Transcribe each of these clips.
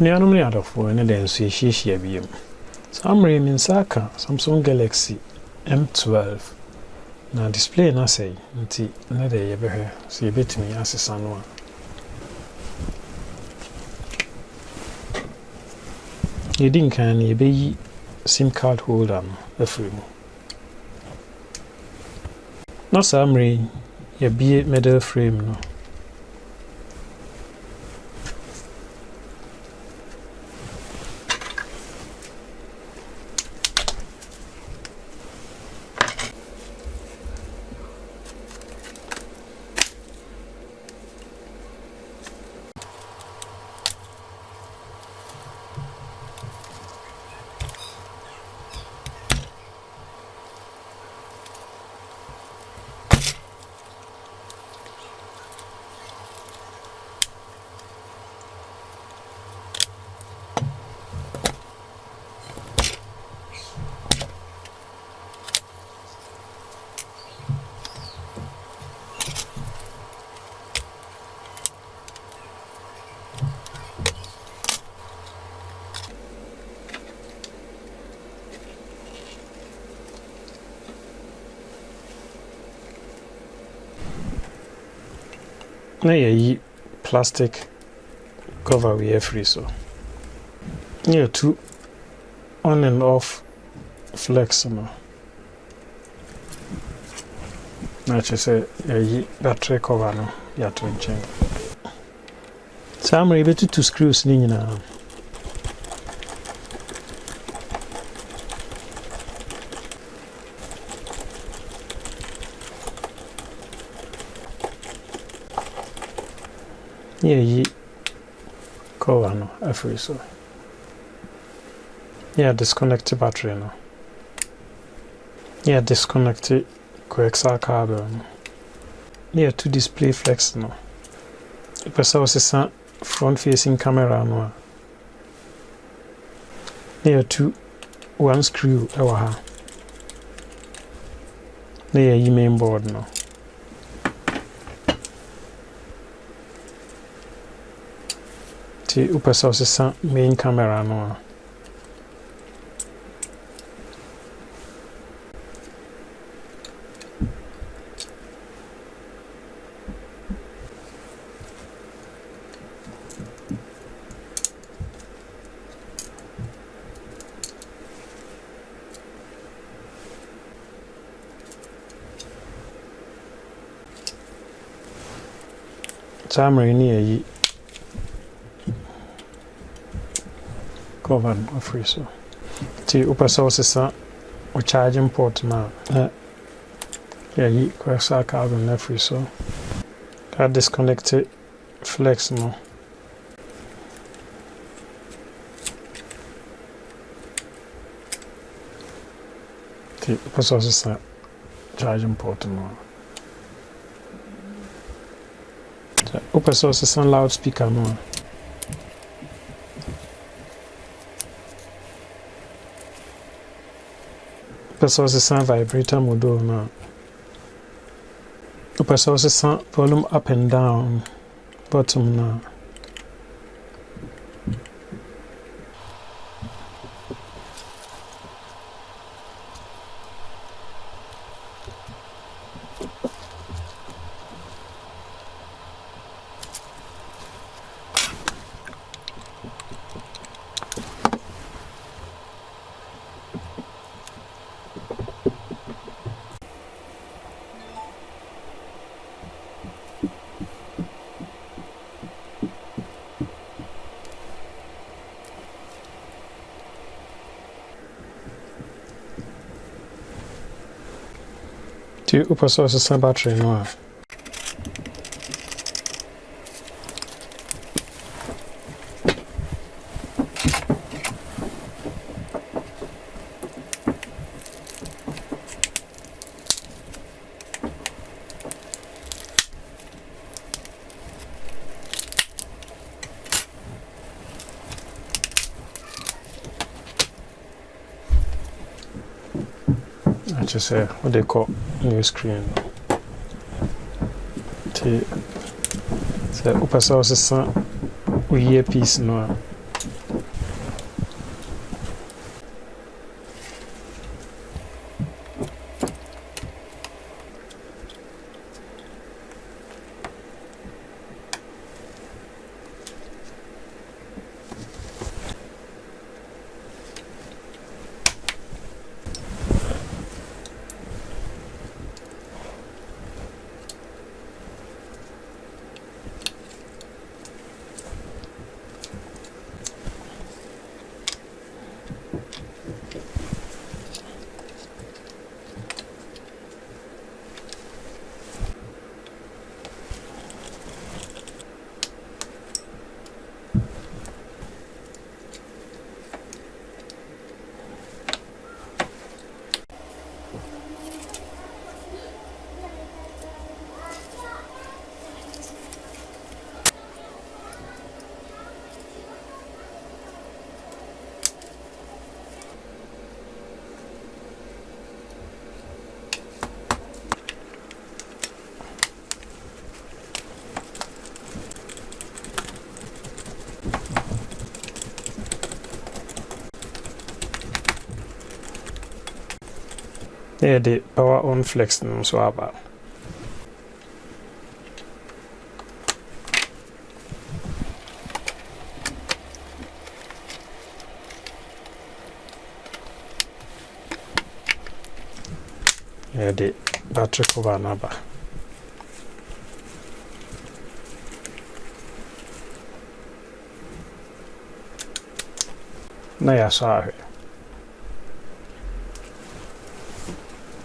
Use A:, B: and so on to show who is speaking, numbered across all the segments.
A: Nuanom ne adofo ne den so ehihia biem. Samre min saka Samsung Galaxy M12 na display na say nti na de ye behwe so ye betimi asesa no a. Yedin kan ye beyi SIM card holder no afri mu. Na samre ye bie middle frame no. Na ye plastic cover we free so. Yeah, two on and off flex no. Na say ye battery cover no ya to nchen. Samre betu two screws ni nyina. Yeah, cover no afri so. Yeah, disconnect the battery no. Yeah, disconnect the coaxial cable no. Yeah, to display flex no. Ipesa osesa front facing camera no. Yeah, to one screw ewa ha. Yeah, main board no. Ti upesa osesa main camera no. Samre ni yi cover free so. Ti upesa osesa o charging port na yi coaxial cable na free so. Ka disconnect flex no. Ti upesa osesa charging port no. Upesa osesa loudspeaker no. Upesa osesa vibrator mode no. Upesa osesa volume up and down bottom no. Ti upesa osesa battery no. Just say what they call new screen. Ti se upesa osesa o earpiece no. the power on flex so aba. The battery cover number. Na ya sahi.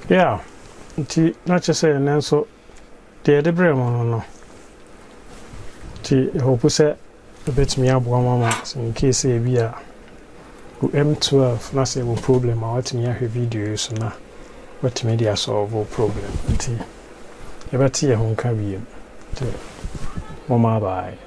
A: Yeah. Nti na chese nenso de debre mo no. Ti hope say betimi aboa mama in case e bia M12 na say wo problem a watimi ahwe video so na watimi dia solve problem. Nti e beti e ho nka wiem. Ti mama bye.